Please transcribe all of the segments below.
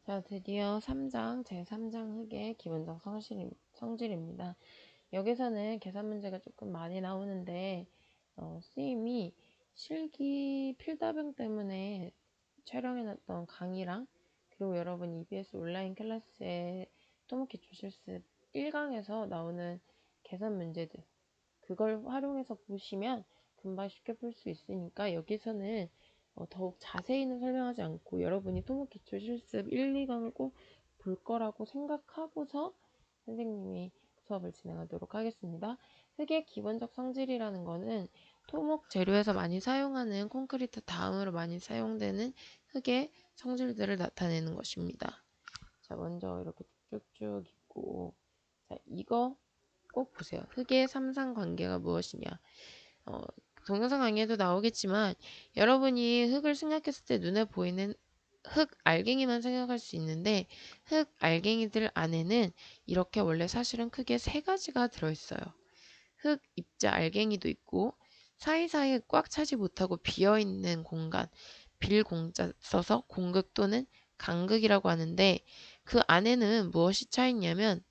자, 드디어 3장, 제3장 흙의 기본적 성질입니다. 여기서는 계산 문제가 조금 많이 나오는데, 선생님이 실기 필다병 때문에 촬영해놨던 강의랑, 그리고 여러분 EBS 온라인 클래스에 토목기초 실습 1강에서 나오는 계산 문제들, 그걸 활용해서 보시면 금방 쉽게 풀 수 있으니까 여기서는 더욱 자세히는 설명하지 않고 여러분이 토목기초 실습 1, 2강을 꼭 볼 거라고 생각하고서 선생님이 수업을 진행하도록 하겠습니다. 흙의 기본적 성질이라는 거는 토목 재료에서 많이 사용하는 콘크리트 다음으로 많이 사용되는 흙의 성질들을 나타내는 것입니다. 자, 먼저 이렇게 쭉쭉 있고, 자, 이거 꼭 보세요. 흙의 삼상관계가 무엇이냐. 동영상 강의에도 나오겠지만 여러분이 흙을 생각했을 때 눈에 보이는 흙 알갱이만 생각할 수 있는데 흙 알갱이들 안에는 이렇게 원래 사실은 크게 세 가지가 들어있어요. 흙 입자 알갱이도 있고 사이사이에 꽉 차지 못하고 비어있는 공간, 빌공자 써서 공극 또는 간극이라고 하는데 그 안에는 무엇이 차있냐면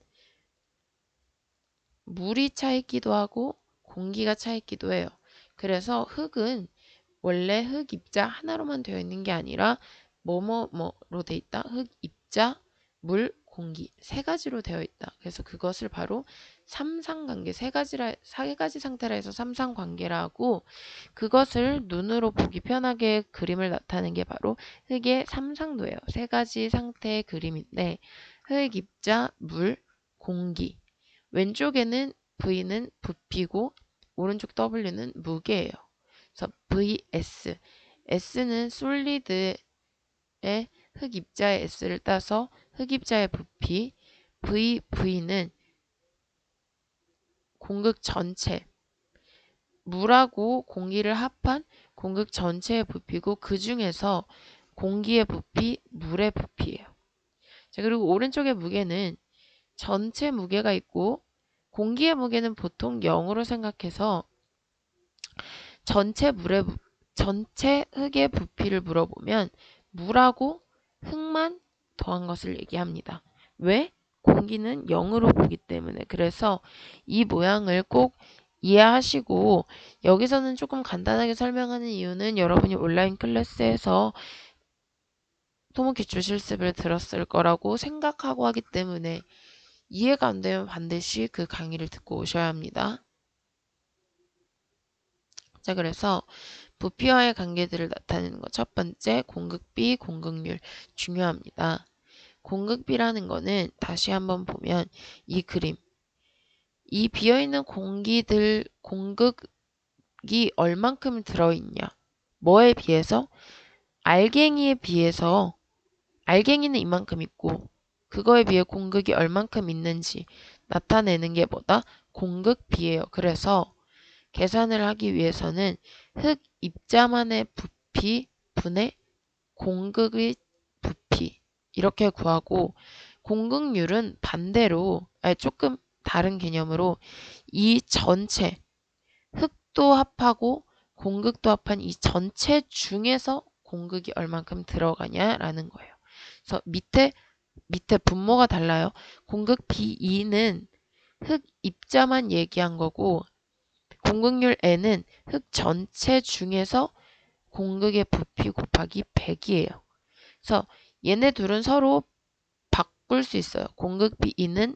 물이 차있기도 하고 공기가 차있기도 해요. 그래서 흙은 원래 흙 입자 하나로만 되어 있는 게 아니라 뭐뭐뭐로 되어 있다. 흙 입자, 물, 공기 세 가지로 되어 있다. 그래서 그것을 바로 삼상관계 세 가지 상태라 해서 삼상관계라 하고 그것을 눈으로 보기 편하게 그림을 나타내는 게 바로 흙의 삼상도예요. 세 가지 상태의 그림인데 흙 입자, 물, 공기 왼쪽에는 V는 부피고 오른쪽 W는 무게예요. 그래서 VS, S는 솔리드의 흙입자의 S를 따서 흙입자의 부피, VV는 공극 전체, 물하고 공기를 합한 공극 전체의 부피고 그 중에서 공기의 부피, 물의 부피예요. 자, 그리고 오른쪽의 무게는 전체 무게가 있고 공기의 무게는 보통 0으로 생각해서 전체 흙의 부피를 물어보면 물하고 흙만 더한 것을 얘기합니다. 왜? 공기는 0으로 보기 때문에. 그래서 이 모양을 꼭 이해하시고 여기서는 조금 간단하게 설명하는 이유는 여러분이 온라인 클래스에서 토목기초 실습을 들었을 거라고 생각하고 하기 때문에 이해가 안 되면 반드시 그 강의를 듣고 오셔야 합니다. 자, 그래서 부피와의 관계들을 나타내는 것. 첫 번째, 공극비, 공극률. 중요합니다. 공극비라는 거는 다시 한번 보면 이 그림. 이 비어있는 공극이 얼만큼 들어있냐. 뭐에 비해서? 알갱이에 비해서 알갱이는 이만큼 있고 그거에 비해 공극이 얼만큼 있는지 나타내는 게 뭐다? 공극비예요. 그래서 계산을 하기 위해서는 흙 입자만의 부피 분의 공극의 부피 이렇게 구하고 공극률은 반대로 조금 다른 개념으로 이 전체 흙도 합하고 공극도 합한 이 전체 중에서 공극이 얼만큼 들어가냐라는 거예요. 그래서 밑에 분모가 달라요. 공극 B2는 흙 입자만 얘기한 거고 공극률 N은 흙 전체 중에서 공극의 부피 곱하기 100이에요. 그래서 얘네 둘은 서로 바꿀 수 있어요. 공극 B는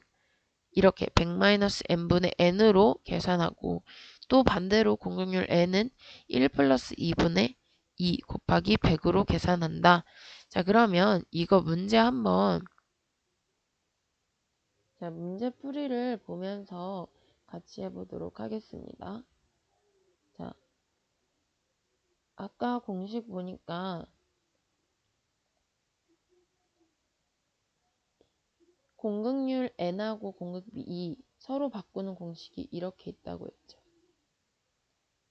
이렇게 100-n분의 n으로 계산하고 또 반대로 공극률 n은 1 플러스 2분의 2 곱하기 100으로 계산한다. 자, 그러면 이거 문제 한번 문제 풀이를 보면서 같이 해보도록 하겠습니다. 자, 아까 공식 보니까 공극률 n하고 공극비 2 서로 바꾸는 공식이 이렇게 있다고 했죠.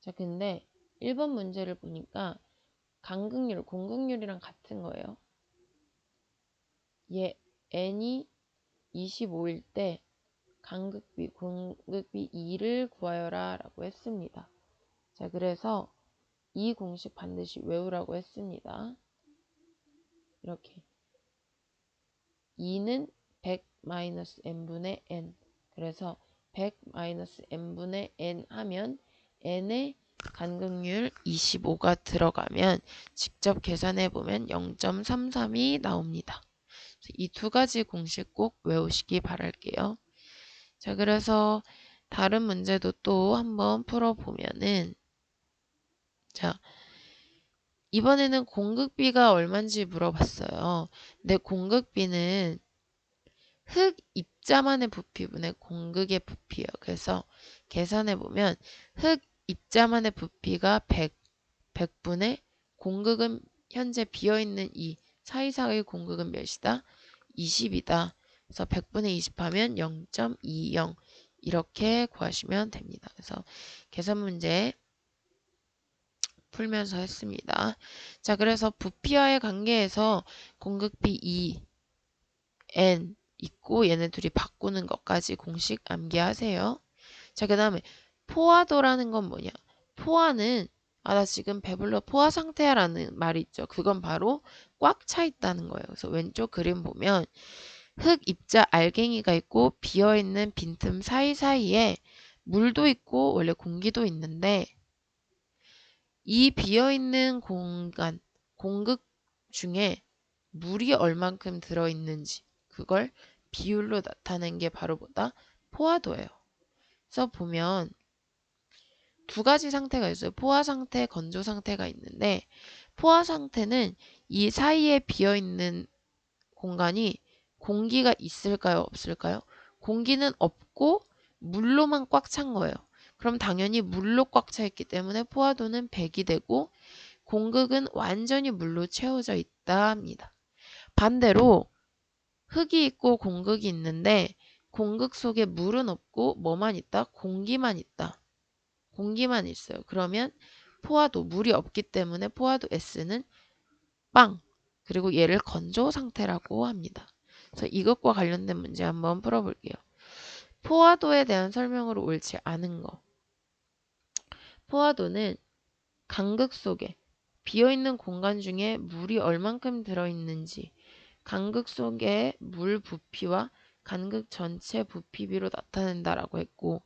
자, 근데 1번 문제를 보니까 간극률, 공극률이랑 같은 거예요. 얘 n이 25일 때 간극비, 공극비 2를 구하여라 라고 했습니다. 자, 그래서 이 공식 반드시 외우라고 했습니다. 이렇게 2는 100 n분의 n. 그래서 100 n분의 n 하면 n의 간극률 25가 들어가면 직접 계산해 보면 0.33이 나옵니다. 이 두 가지 공식 꼭 외우시기 바랄게요. 자, 그래서 다른 문제도 또 한번 풀어보면은, 자, 이번에는 공극비가 얼마인지 물어봤어요. 근데 공극비는 흙 입자만의 부피분의 공극의 부피예요. 그래서 계산해보면 흙 입자만의 부피가 100분의 공극은 현재 비어있는 이 사이사의 공극은 몇이다? 20이다. 그래서 100분의 20 하면 0.20 이렇게 구하시면 됩니다. 그래서 계산 문제 풀면서 했습니다. 자, 그래서 부피와의 관계에서 공극비 2, n 있고 얘네 둘이 바꾸는 것까지 공식 암기하세요. 자, 그 다음에 포화도라는 건 뭐냐? 포화는 나 지금 배불러 포화 상태야 라는 말이 있죠. 그건 바로 꽉 차 있다는 거예요. 그래서 왼쪽 그림 보면 흙 입자 알갱이가 있고 비어있는 빈틈 사이사이에 물도 있고 원래 공기도 있는데 이 비어있는 공간, 공극 중에 물이 얼만큼 들어있는지 그걸 비율로 나타낸 게 바로 뭐다? 포화도예요. 그래서 보면 두 가지 상태가 있어요. 포화 상태, 건조 상태가 있는데 포화 상태는 이 사이에 비어있는 공간이 공기가 있을까요? 없을까요? 공기는 없고 물로만 꽉 찬 거예요. 그럼 당연히 물로 꽉 차 있기 때문에 포화도는 100이 되고 공극은 완전히 물로 채워져 있다 합니다. 반대로 흙이 있고 공극이 있는데 공극 속에 물은 없고 뭐만 있다? 공기만 있다. 공기만 있어요. 그러면 포화도 물이 없기 때문에 포화도 S는 빵. 그리고 얘를 건조 상태라고 합니다. 그래서 이것과 관련된 문제 한번 풀어볼게요. 포화도에 대한 설명으로 옳지 않은 거. 포화도는 간극 속에 비어있는 공간 중에 물이 얼만큼 들어있는지 간극 속의 물 부피와 간극 전체 부피비로 나타낸다라고 했고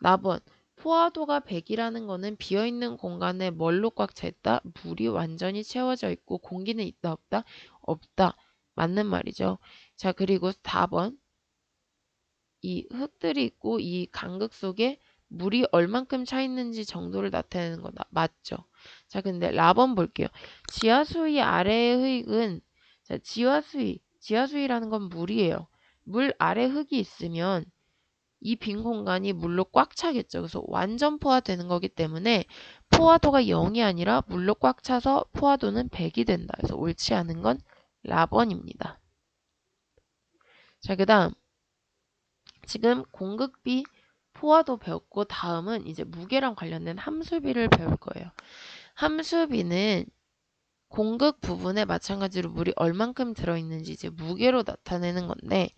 나번 포화도가 100이라는 거는 비어있는 공간에 뭘로 꽉 차 있다? 물이 완전히 채워져 있고 공기는 있다 없다? 없다. 맞는 말이죠. 자, 그리고 4번 이 흙들이 있고 이 간극 속에 물이 얼만큼 차 있는지 정도를 나타내는 거다. 맞죠? 자, 근데 라번 볼게요. 지하수위 아래의 흙은 자, 지하수위라는 건 물이에요. 물 아래 흙이 있으면 이 빈 공간이 물로 꽉 차겠죠. 그래서 완전 포화되는 거기 때문에 포화도가 0이 아니라 물로 꽉 차서 포화도는 100이 된다. 그래서 옳지 않은 건 라번입니다. 자, 그 다음 지금 공극비 포화도 배웠고 다음은 이제 무게랑 관련된 함수비를 배울 거예요. 함수비는 공극 부분에 마찬가지로 물이 얼만큼 들어있는지 이제 무게로 나타내는 건데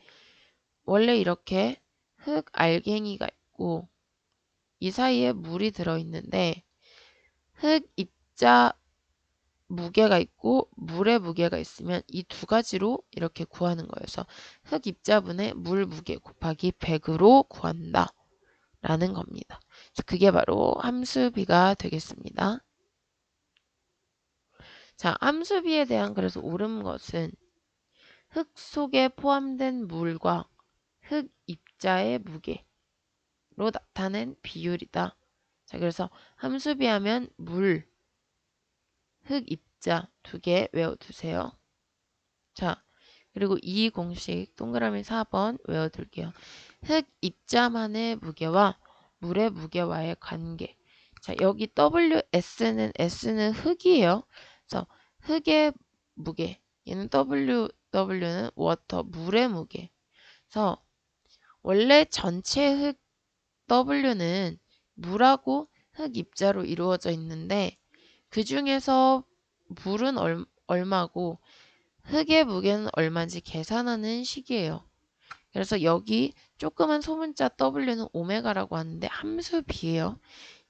원래 이렇게 흙 알갱이가 있고 이 사이에 물이 들어있는데 흙 입자 무게가 있고 물의 무게가 있으면 이 두 가지로 이렇게 구하는 거예요. 그래서 흙 입자분의 물 무게 곱하기 100으로 구한다 라는 겁니다. 그게 바로 함수비가 되겠습니다. 자, 함수비에 대한 그래서 옳은 것은 흙 속에 포함된 물과 흙 입자의 무게로 나타낸 비율이다. 자, 그래서 함수비 하면 물, 흙 입자 두 개 외워두세요. 자, 그리고 이 공식 동그라미 4번 외워둘게요. 흙 입자만의 무게와 물의 무게와의 관계. 자, 여기 S는 흙이에요. 그래서 흙의 무게. 얘는 W는 워터, 물의 무게. 그래서 원래 전체 흙 W는 물하고 흙 입자로 이루어져 있는데 그 중에서 물은 얼마고 흙의 무게는 얼마인지 계산하는 식이에요. 그래서 여기 조그만 소문자 W는 오메가라고 하는데 함수비예요.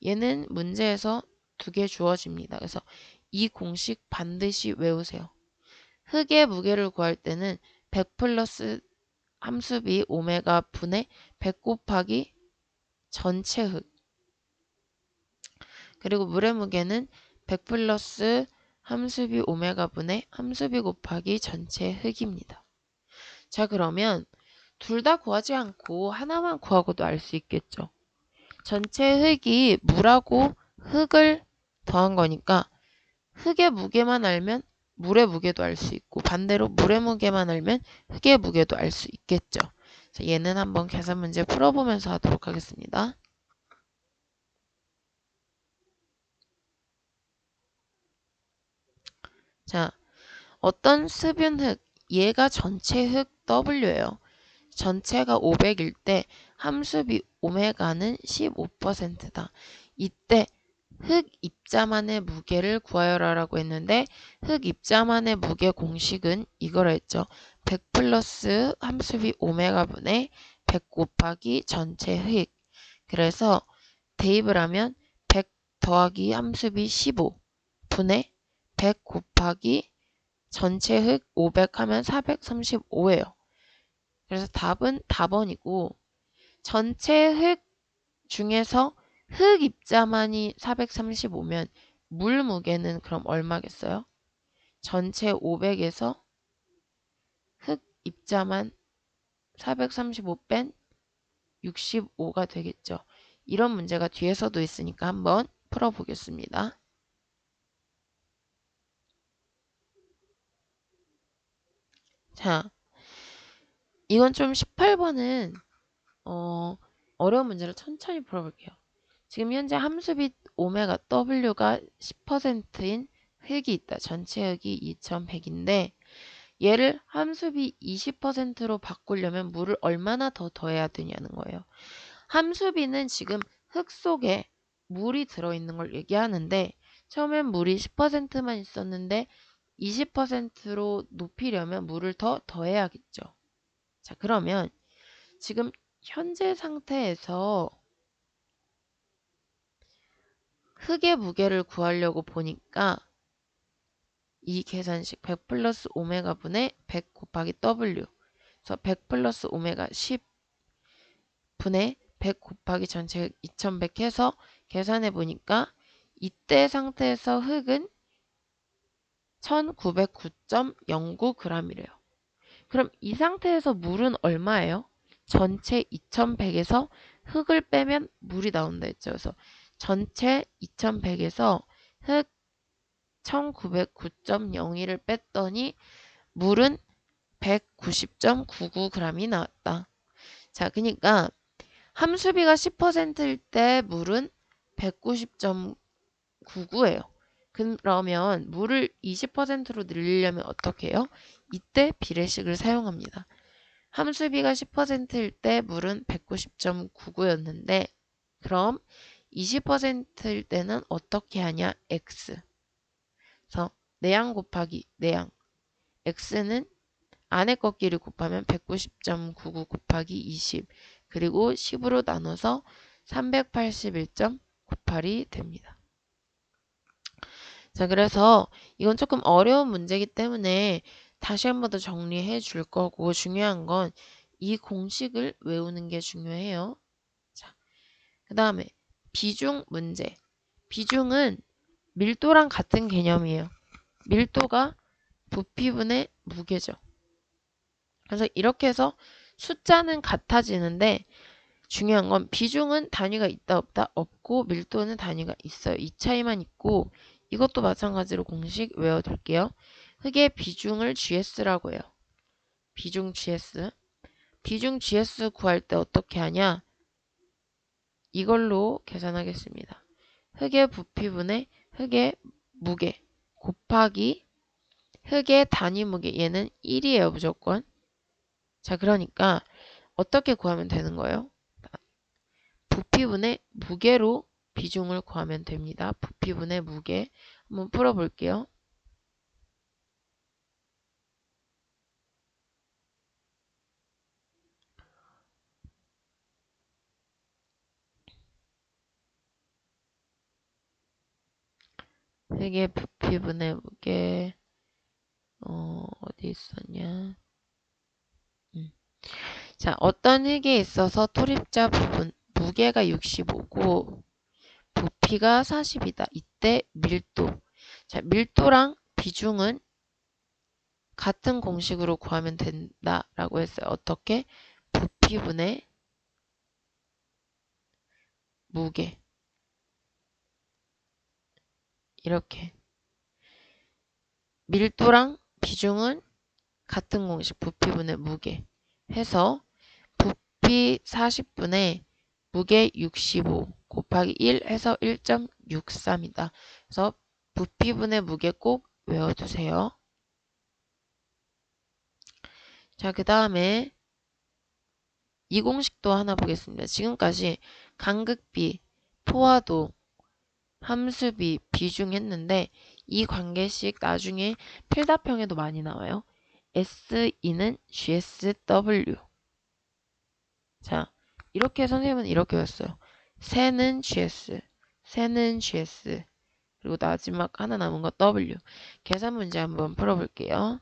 얘는 문제에서 두 개 주어집니다. 그래서 이 공식 반드시 외우세요. 흙의 무게를 구할 때는 100 플러스 함수비 오메가 분의 100 곱하기 전체 흙. 그리고 물의 무게는 100 플러스 함수비 오메가 분의 함수비 곱하기 전체 흙입니다. 자, 그러면 둘 다 구하지 않고 하나만 구하고도 알 수 있겠죠. 전체 흙이 물하고 흙을 더한 거니까 흙의 무게만 알면 물의 무게도 알 수 있고 반대로 물의 무게만 알면 흙의 무게도 알 수 있겠죠. 자, 얘는 한번 계산 문제 풀어보면서 하도록 하겠습니다. 자, 어떤 습윤 흙, 얘가 전체 흙 W예요. 전체가 500일 때 함수비 오메가는 15%다. 이때 흙 입자만의 무게를 구하여라라고 했는데 흙 입자만의 무게 공식은 이거라 했죠. 100 플러스 함수비 오메가 분의 100 곱하기 전체 흙. 그래서 대입을 하면 100 더하기 함수비 15 분의 100 곱하기 전체 흙 500 하면 435예요. 그래서 답은 답원이고 전체 흙 중에서 흙 입자만이 435면 물 무게는 그럼 얼마겠어요? 전체 500에서 흙 입자만 435 뺀 65가 되겠죠. 이런 문제가 뒤에서도 있으니까 한번 풀어보겠습니다. 자, 이건 좀 18번은 어려운 문제를 천천히 풀어볼게요. 지금 현재 함수비 오메가 W가 10%인 흙이 있다. 전체 흙이 2100인데 얘를 함수비 20%로 바꾸려면 물을 얼마나 더 더해야 되냐는 거예요. 함수비는 지금 흙 속에 물이 들어있는 걸 얘기하는데 처음엔 물이 10%만 있었는데 20%로 높이려면 물을 더 더해야겠죠. 자, 그러면 지금 현재 상태에서 흙의 무게를 구하려고 보니까 이 계산식 100 플러스 오메가 분의 100 곱하기 W 그래서 100 플러스 오메가 10 분의 100 곱하기 전체 2100 해서 계산해 보니까 이때 상태에서 흙은 1909.09g이래요. 그럼 이 상태에서 물은 얼마예요? 전체 2100에서 흙을 빼면 물이 나온다 했죠. 그래서 전체 2100에서 흙 1909.01을 뺐더니 물은 190.99g이 나왔다. 자, 그러니까 함수비가 10%일 때 물은 190.99예요. 그러면 물을 20%로 늘리려면 어떻게 해요? 이때 비례식을 사용합니다. 함수비가 10%일 때 물은 190.99였는데 그럼 20%일 때는 어떻게 하냐? x. 그래서 내양 곱하기 내양. x는 안에 것끼리 곱하면 190.99 곱하기 20 그리고 10으로 나눠서 381.98이 됩니다. 자, 그래서 이건 조금 어려운 문제이기 때문에 다시 한 번 더 정리해 줄 거고 중요한 건 이 공식을 외우는 게 중요해요. 자, 그 다음에 비중 문제. 비중은 밀도랑 같은 개념이에요. 밀도가 부피분의 무게죠. 그래서 이렇게 해서 숫자는 같아지는데 중요한 건 비중은 단위가 있다 없다 없고 밀도는 단위가 있어요. 이 차이만 있고 이것도 마찬가지로 공식 외워둘게요. 흙의 비중을 GS라고 해요. 비중 GS. 비중 GS 구할 때 어떻게 하냐? 이걸로 계산하겠습니다. 흙의 부피분의 흙의 무게 곱하기 흙의 단위 무게 얘는 1이에요. 무조건. 자, 그러니까 어떻게 구하면 되는 거예요? 부피분의 무게로 비중을 구하면 됩니다. 부피분의 무게 한번 풀어볼게요. 흙의 부피분의 무게 어디 있었냐? 자, 어떤 흙에 있어서 투립자 부분 무게가 65고 부피가 40이다. 이때 밀도. 자, 밀도랑 비중은 같은 공식으로 구하면 된다라고 했어요. 어떻게? 부피분의 무게. 이렇게. 밀도랑 비중은 같은 공식 부피분의 무게 해서 부피 40분의 무게 65 곱하기 1 해서 1.63이다. 그래서 부피분의 무게 꼭 외워두세요. 자, 그 다음에 이 공식도 하나 보겠습니다. 지금까지 간극비, 포화도, 함수비, 비중 했는데 이 관계식 나중에 필답형에도 많이 나와요. SE는 GSW. 자, 이렇게 선생님은 이렇게 했어요. 세는 GS, 세는 GS, 그리고 마지막 하나 남은 거 W. 계산 문제 한번 풀어볼게요.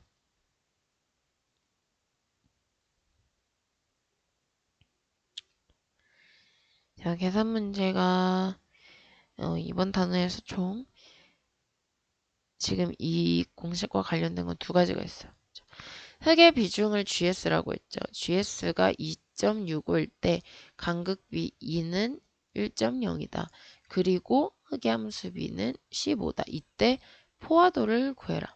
자, 계산 문제가 이번 단어에서 총 지금 이 공식과 관련된 건 두 가지가 있어요. 흙의 비중을 GS라고 했죠. GS가 2.65일 때 간극비 2는 1.0이다. 그리고 흙의 함수비는 15다. 이때 포화도를 구해라.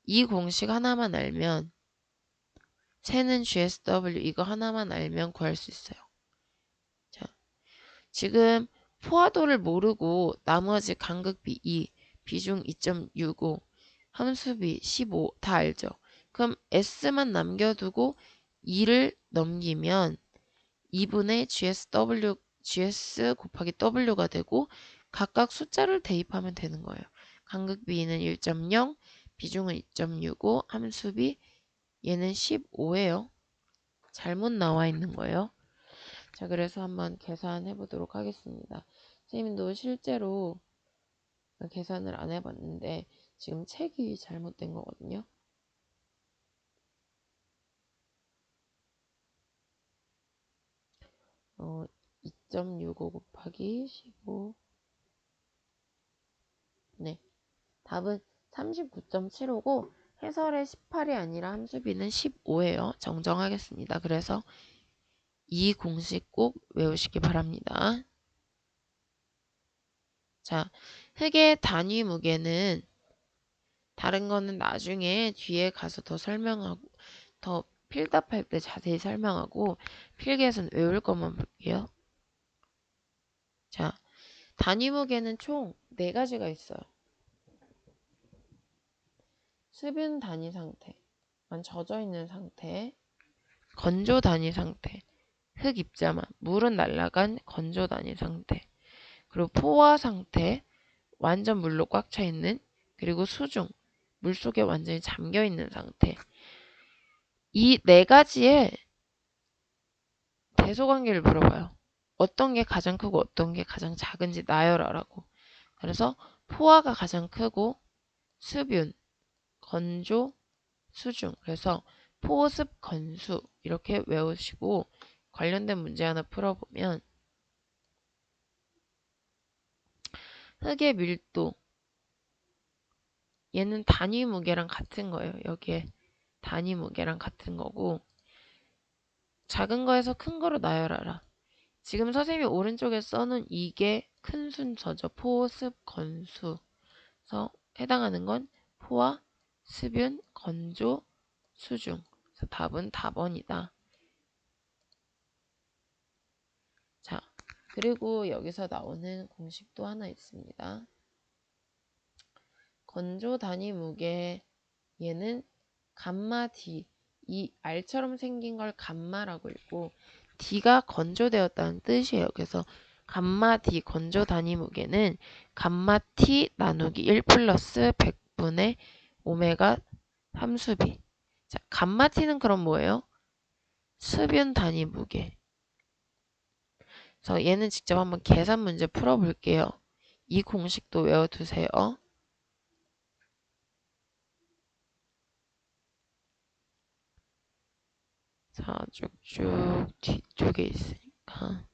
이 공식 하나만 알면 세는 GSW 이거 하나만 알면 구할 수 있어요. 자, 지금 포화도를 모르고 나머지 간극비 2, 비중 2.65, 함수비 15 다 알죠? 그럼 S만 남겨두고 2를 넘기면 2분의 GS 곱하기 W가 되고 각각 숫자를 대입하면 되는 거예요. 간극비는 1.0, 비중은 2.65, 함수비 얘는 15예요. 잘못 나와 있는 거예요. 자, 그래서 한번 계산해 보도록 하겠습니다. 선생님도 실제로 계산을 안 해봤는데 지금 책이 잘못된 거거든요. 2.65 곱하기 15. 네, 답은 39.75고 해설의 18이 아니라 함수비는 15예요. 정정하겠습니다. 그래서 이 공식 꼭 외우시기 바랍니다. 자, 흙의 단위 무게는 다른 거는 나중에 뒤에 가서 더 설명하고 더 필답할 때 자세히 설명하고 필기에서는 외울 것만 볼게요. 자, 단위 무게는 총 4가지가 있어요. 수분 단위 상태, 젖어 있는 상태, 건조 단위 상태, 흙 입자만, 물은 날아간 건조 단위 상태, 그리고 포화 상태, 완전 물로 꽉 차 있는, 그리고 수중, 물속에 완전히 잠겨 있는 상태. 이 4가지의 대소관계를 물어봐요. 어떤 게 가장 크고 어떤 게 가장 작은지 나열하라고. 그래서 포화가 가장 크고 수분, 건조, 수중. 그래서 포습, 건수 이렇게 외우시고 관련된 문제 하나 풀어보면 흙의 밀도 얘는 단위 무게랑 같은 거예요. 여기에 단위 무게랑 같은 거고 작은 거에서 큰 거로 나열하라. 지금 선생님이 오른쪽에 써놓은 이게 큰 순서죠. 포습, 건수. 그래서 해당하는 건 포화, 수분, 건조, 수중. 그래서 답은 답원이다. 자, 그리고 여기서 나오는 공식도 하나 있습니다. 건조 단위 무게 얘는 감마 D 이 R처럼 생긴 걸 감마라고 읽고 D가 건조되었다는 뜻이에요. 그래서 감마 D 건조 단위 무게는 감마 T 나누기 1 플러스 100분의 오메가 함수비. 자, 감마 T는 그럼 뭐예요? 수분 단위 무게. 그래서 얘는 직접 한번 계산 문제 풀어볼게요. 이 공식도 외워두세요. 자, 쭉쭉 뒤쪽에 있으니까.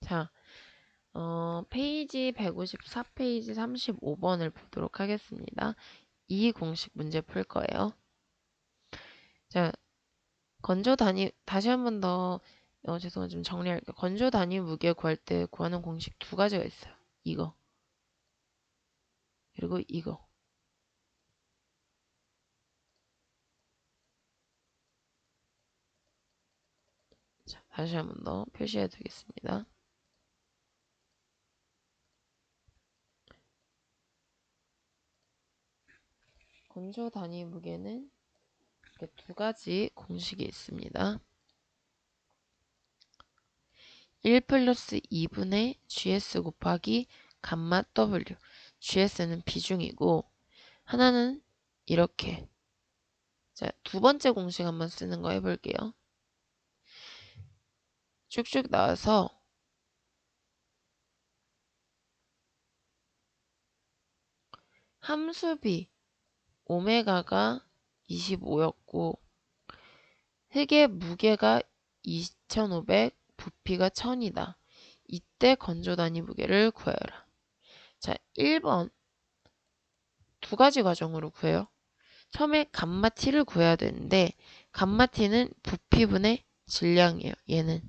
자, 페이지 154페이지 35번을 보도록 하겠습니다. 이 공식 문제 풀 거예요. 자, 다시 한 번 더, 죄송해요. 좀 정리할게요. 건조 단위 무게 구할 때 구하는 공식 두 가지가 있어요. 이거. 그리고 이거. 자, 다시 한 번 더 표시해 두겠습니다. 건조 단위 무게는 이렇게 두 가지 공식이 있습니다. 1 플러스 2분의 GS 곱하기 감마 W. GS는 비중이고, 하나는 이렇게. 자, 두 번째 공식 한번 쓰는 거 해볼게요. 쭉쭉 나와서 함수비 오메가가 25였고 흙의 무게가 2500, 부피가 1000이다. 이때 건조 단위 무게를 구하여라. 자, 1번 두 가지 과정으로 구해요. 처음에 감마 T를 구해야 되는데 감마 T는 부피분의 질량이에요. 얘는.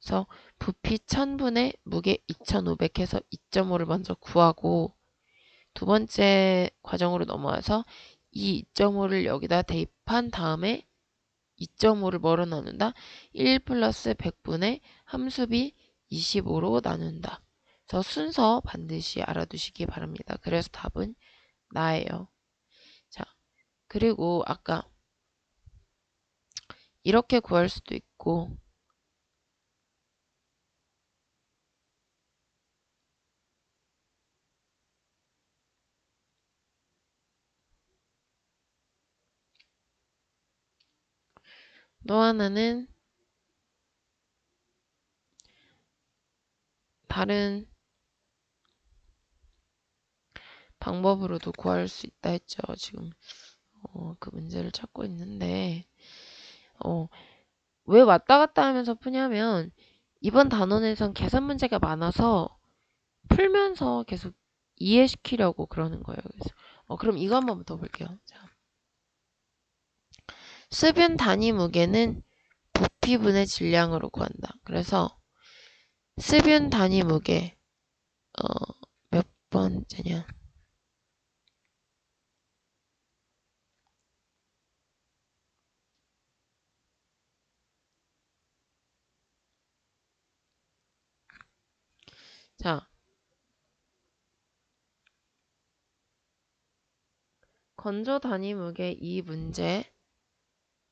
그래서 부피 1000분의 무게 2500 해서 2.5를 먼저 구하고 두 번째 과정으로 넘어와서 이 2.5를 여기다 대입한 다음에 2.5를 뭐로 나눈다? 1 플러스 100분의 함수비 25로 나눈다. 그래서 순서 반드시 알아두시기 바랍니다. 그래서 답은 나예요. 자, 그리고 아까 이렇게 구할 수도 있고 또 하나는 다른 방법으로도 구할 수 있다 했죠. 지금 그 문제를 찾고 있는데 왜 왔다 갔다 하면서 푸냐면 이번 단원에선 계산 문제가 많아서 풀면서 계속 이해시키려고 그러는 거예요. 그래서 그럼 이거 한번 더 볼게요. 자, 수분 단위 무게는 부피분의 질량으로 구한다. 그래서 수분 단위 무게 몇 번째냐? 자, 건조 단위 무게 이 문제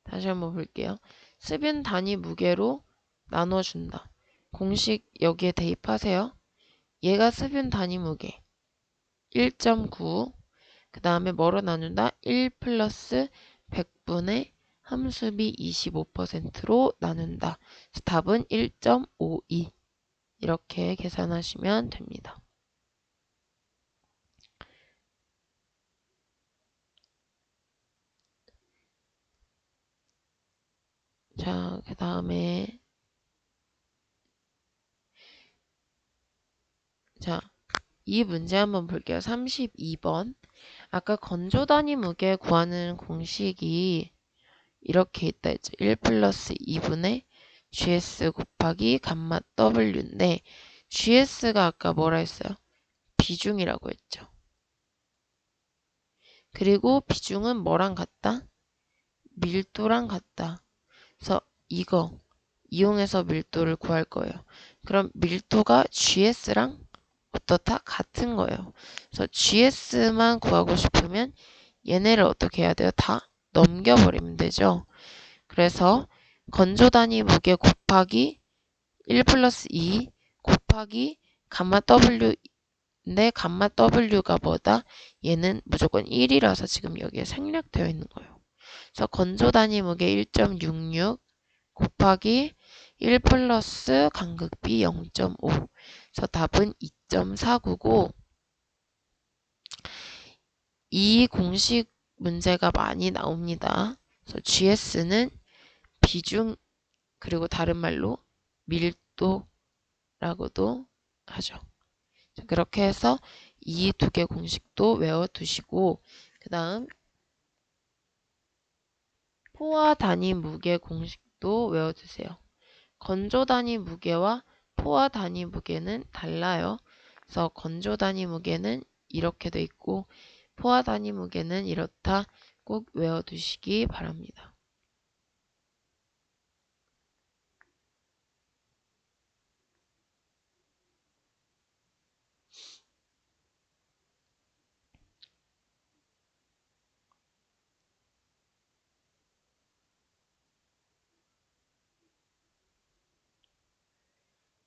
다시 한번 볼게요. 수분 단위 무게로 나눠준다. 공식 여기에 대입하세요. 얘가 수분 단위 무게 1.9 그 다음에 뭐로 나눈다? 1 플러스 100분의 함수비 25%로 나눈다. 답은 1.52 이렇게 계산하시면 됩니다. 자, 그 다음에 자, 이 문제 한번 볼게요. 32번. 아까 건조 단위 무게 구하는 공식이 이렇게 있다 했죠. 1 플러스 2분의 GS 곱하기 감마 W인데 GS가 아까 뭐라 했어요? 비중이라고 했죠. 그리고 비중은 뭐랑 같다? 밀도랑 같다. 그래서 이거 이용해서 밀도를 구할 거예요. 그럼 밀도가 GS랑 어떻다? 같은 거예요. 그래서 GS만 구하고 싶으면 얘네를 어떻게 해야 돼요? 다 넘겨버리면 되죠. 그래서 건조 단위 무게 곱하기 1 플러스 2 곱하기 감마 W 근데 감마 W가 뭐다? 얘는 무조건 1이라서 지금 여기에 생략되어 있는 거예요. 그래서 건조 단위 무게 1.66 곱하기 1 플러스 간극비 0.5. 그래서 답은 2.499. 이 공식 문제가 많이 나옵니다. 그래서 GS는 비중 그리고 다른 말로 밀도라고도 하죠. 그렇게 해서 이 두 개 공식도 외워두시고 그 다음 포화 단위 무게 공식도 외워두세요. 건조 단위 무게와 포화 단위 무게는 달라요. 그래서 건조 단위 무게는 이렇게 돼 있고 포화 단위 무게는 이렇다. 꼭 외워두시기 바랍니다.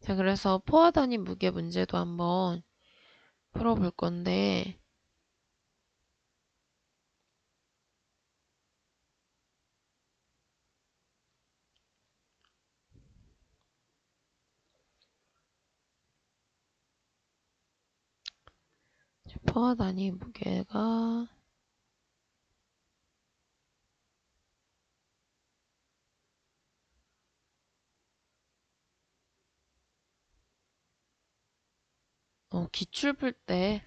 자, 그래서 포화 단위 무게 문제도 한번 풀어볼 건데 포화 단위 무게가 기출 풀 때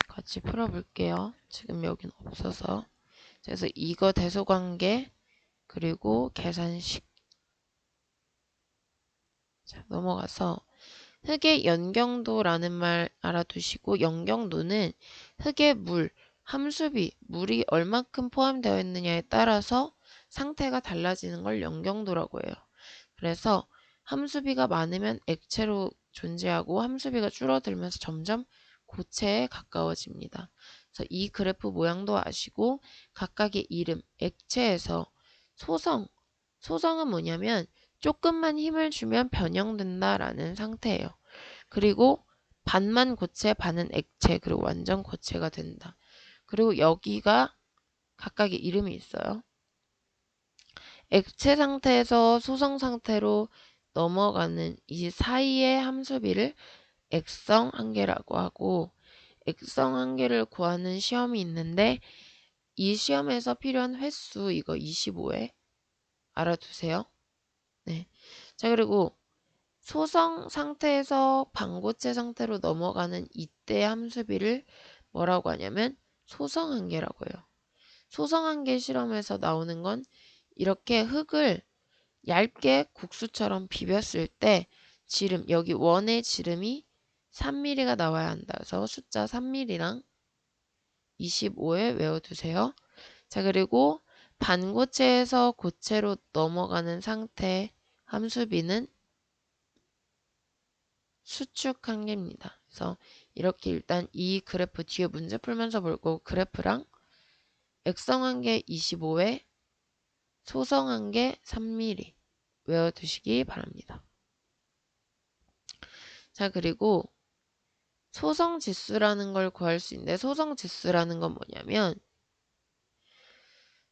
같이 풀어볼게요. 지금 여긴 없어서. 그래서 이거 대소관계 그리고 계산식. 자, 넘어가서 흙의 연경도라는 말 알아두시고 연경도는 흙의 물, 함수비, 물이 얼마큼 포함되어 있느냐에 따라서 상태가 달라지는 걸 연경도라고 해요. 그래서 함수비가 많으면 액체로 존재하고 함수비가 줄어들면서 점점 고체에 가까워집니다. 그래서 이 그래프 모양도 아시고 각각의 이름, 액체에서 소성은 뭐냐면 조금만 힘을 주면 변형된다라는 상태예요. 그리고 반만 고체, 반은 액체, 그리고 완전 고체가 된다. 그리고 여기가 각각의 이름이 있어요. 액체 상태에서 소성 상태로 넘어가는 이 사이의 함수비를 액성 한계라고 하고 액성 한계를 구하는 시험이 있는데 이 시험에서 필요한 횟수 이거 25회 알아두세요. 네. 자, 그리고 소성 상태에서 반고체 상태로 넘어가는 이때 함수비를 뭐라고 하냐면 소성 한계라고 해요. 소성 한계 실험에서 나오는 건 이렇게 흙을 얇게 국수처럼 비볐을 때 지름, 여기 원의 지름이 3mm가 나와야 한다. 그래서 숫자 3mm랑 25에 외워두세요. 자, 그리고 반고체에서 고체로 넘어가는 상태 함수비는 수축 한계입니다. 그래서 이렇게 일단 이 그래프 뒤에 문제 풀면서 볼 거고 그래프랑 액성 한계 25에 소성 한계 3mm 외워두시기 바랍니다. 자, 그리고 소성 지수라는 걸 구할 수 있는데 소성 지수라는 건 뭐냐면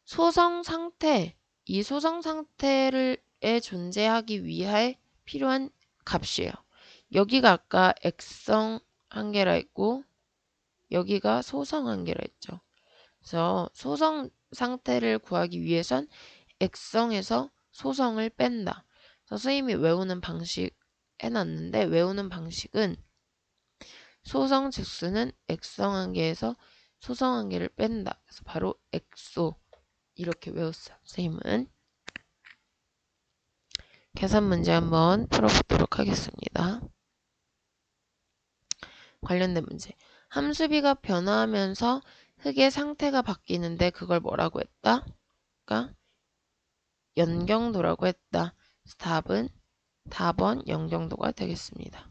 소성 상태, 이 소성 상태를 존재하기 위해 필요한 값이에요. 여기가 아까 액성 한계라 했고 여기가 소성 한계라 했죠. 그래서 소성 상태를 구하기 위해선 액성에서 소성을 뺀다. 선생님이 외우는 방식 해놨는데 외우는 방식은 소성 즉수는 액성 한계에서 소성 한계를 뺀다. 그래서 바로 액소 이렇게 외웠어요. 선생님은 계산 문제 한번 풀어보도록 하겠습니다. 관련된 문제. 함수비가 변화하면서 흙의 상태가 바뀌는데 그걸 뭐라고 했다? 그러니까 연경도라고 했다. 답은 답은 연경도가 되겠습니다.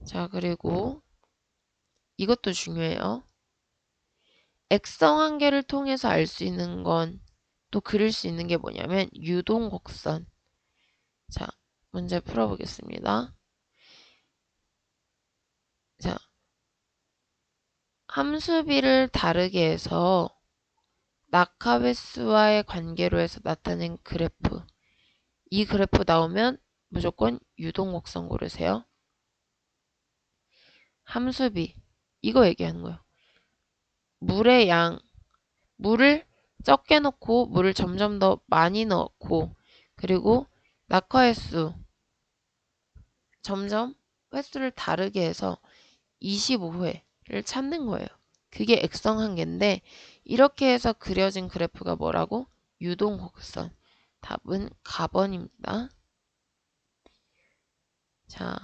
자, 그리고 이것도 중요해요. 액성 한계를 통해서 알 수 있는 건 또 그릴 수 있는 게 뭐냐면 유동곡선. 자, 문제 풀어보겠습니다. 자, 함수비를 다르게 해서 낙하 횟수와의 관계로 해서 나타낸 그래프. 이 그래프 나오면 무조건 유동곡선 고르세요. 함수비. 이거 얘기하는 거예요. 물의 양. 물을 적게 넣고 물을 점점 더 많이 넣고 그리고 낙하 횟수. 점점 횟수를 다르게 해서 25회를 찾는 거예요. 그게 액성한계인데 이렇게 해서 그려진 그래프가 뭐라고? 유동곡선. 답은 가번입니다. 자,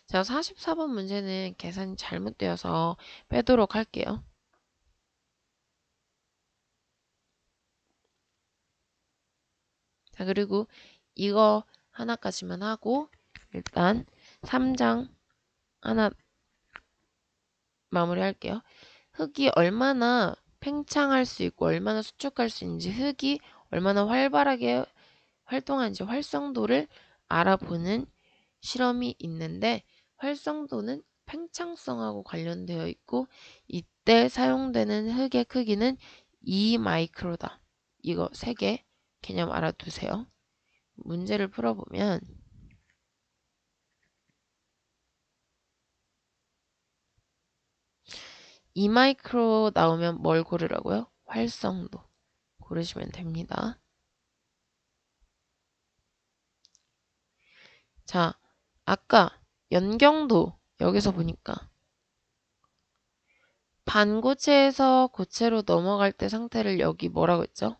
자, 44번 문제는 계산이 잘못되어서 빼도록 할게요. 자, 그리고 이거 하나까지만 하고 일단 3장 하나 마무리할게요. 흙이 얼마나 팽창할 수 있고 얼마나 수축할 수 있는지 흙이 얼마나 활발하게 활동하는지 활성도를 알아보는 실험이 있는데 활성도는 팽창성하고 관련되어 있고 이때 사용되는 흙의 크기는 2마이크로다. 이거 3개 개념 알아두세요. 문제를 풀어보면 2마이크로 나오면 뭘 고르라고요? 활성도 고르시면 됩니다. 자, 아까 연경도 여기서 보니까 반고체에서 고체로 넘어갈 때 상태를 여기 뭐라고 했죠?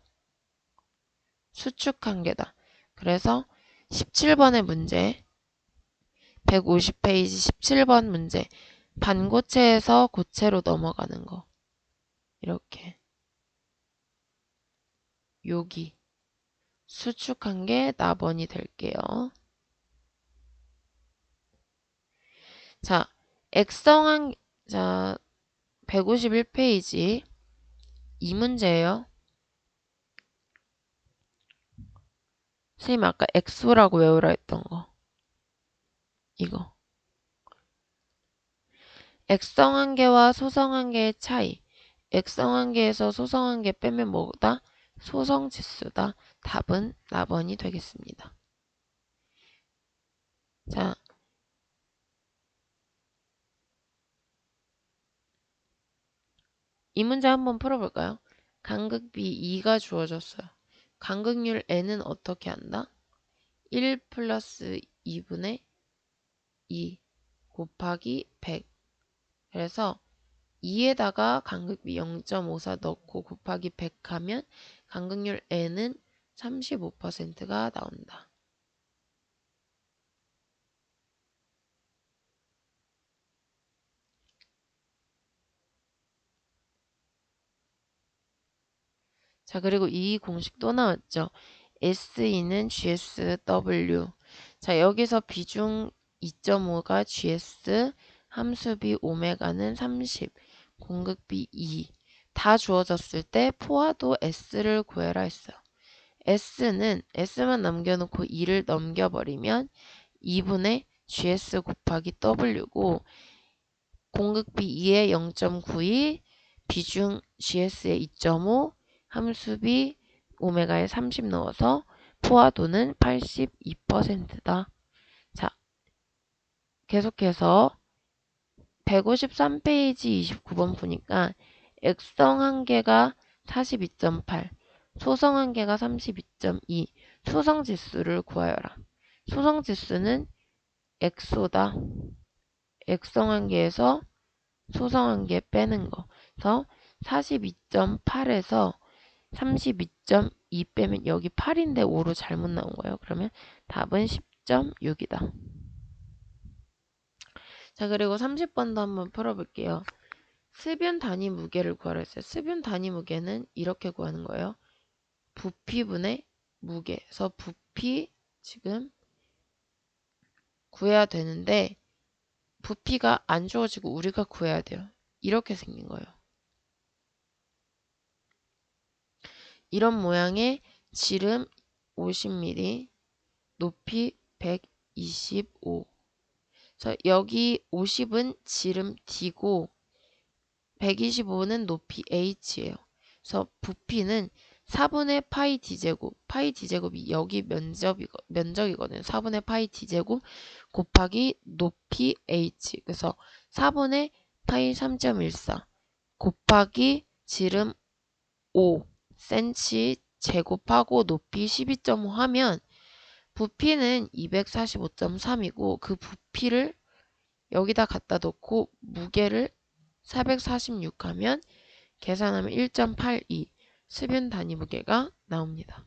수축한계다. 그래서 17번의 문제 150페이지 17번 문제 반고체에서 고체로 넘어가는 거 이렇게 여기 수축한계 나번이 될게요. 자, 액성한 자 151페이지 이 문제예요. 선생님 아까 엑소라고 외우라 했던 거 이거 액성한계와 소성한계의 차이 액성한계에서 소성한계 빼면 뭐다? 소성지수다. 답은 나번이 되겠습니다. 자, 이 문제 한번 풀어볼까요? 간극비 2가 주어졌어요. 간극률 n은 어떻게 한다? 1 플러스 2분의 2 곱하기 100 그래서 2에다가 간극비 0.54 넣고 곱하기 100 하면 간극률 n은 35%가 나온다. 자, 그리고 이 공식 또 나왔죠. SE는 GSW. 자, 여기서 비중 2.5가 GS, 함수비 오메가는 30, 공극비 2. 다 주어졌을 때 포화도 S를 구해라 했어요. S만 남겨놓고 2를 넘겨버리면 2분의 GS 곱하기 W고 공극비 2에 0.92, 비중 GS에 2.5, 함수비 오메가에 30 넣어서 포화도는 82%다. 자, 계속해서 153페이지 29번 보니까 액성 한계가 42.8, 소성 한계가 32.2, 소성 지수를 구하여라. 소성 지수는 엑소다. 액성 한계에서 소성 한계 빼는 거. 그래서 42.8에서 32.2 빼면 여기 8인데 5로 잘못 나온 거예요. 그러면 답은 10.6이다. 자, 그리고 30번도 한번 풀어볼게요. 습윤 단위 무게를 구하라 했어요. 습윤 단위 무게는 이렇게 구하는 거예요. 부피분의 무게에서 부피 지금 구해야 되는데 부피가 안 주어지고 우리가 구해야 돼요. 이렇게 생긴 거예요. 이런 모양의 지름 50mm, 높이 125. 그래서 여기 50은 지름 D고 125는 높이 H예요. 그래서 부피는 4분의 파이 D제곱, 파이 D제곱이 여기 면적이거든요. 4분의 파이 D제곱 곱하기 높이 H. 그래서 4분의 파이 3.14 곱하기 지름 5cm 제곱하고 높이 12.5 하면 부피는 245.3이고 그 부피를 여기다 갖다 놓고 무게를 446 하면 계산하면 1.82 수변 단위 무게가 나옵니다.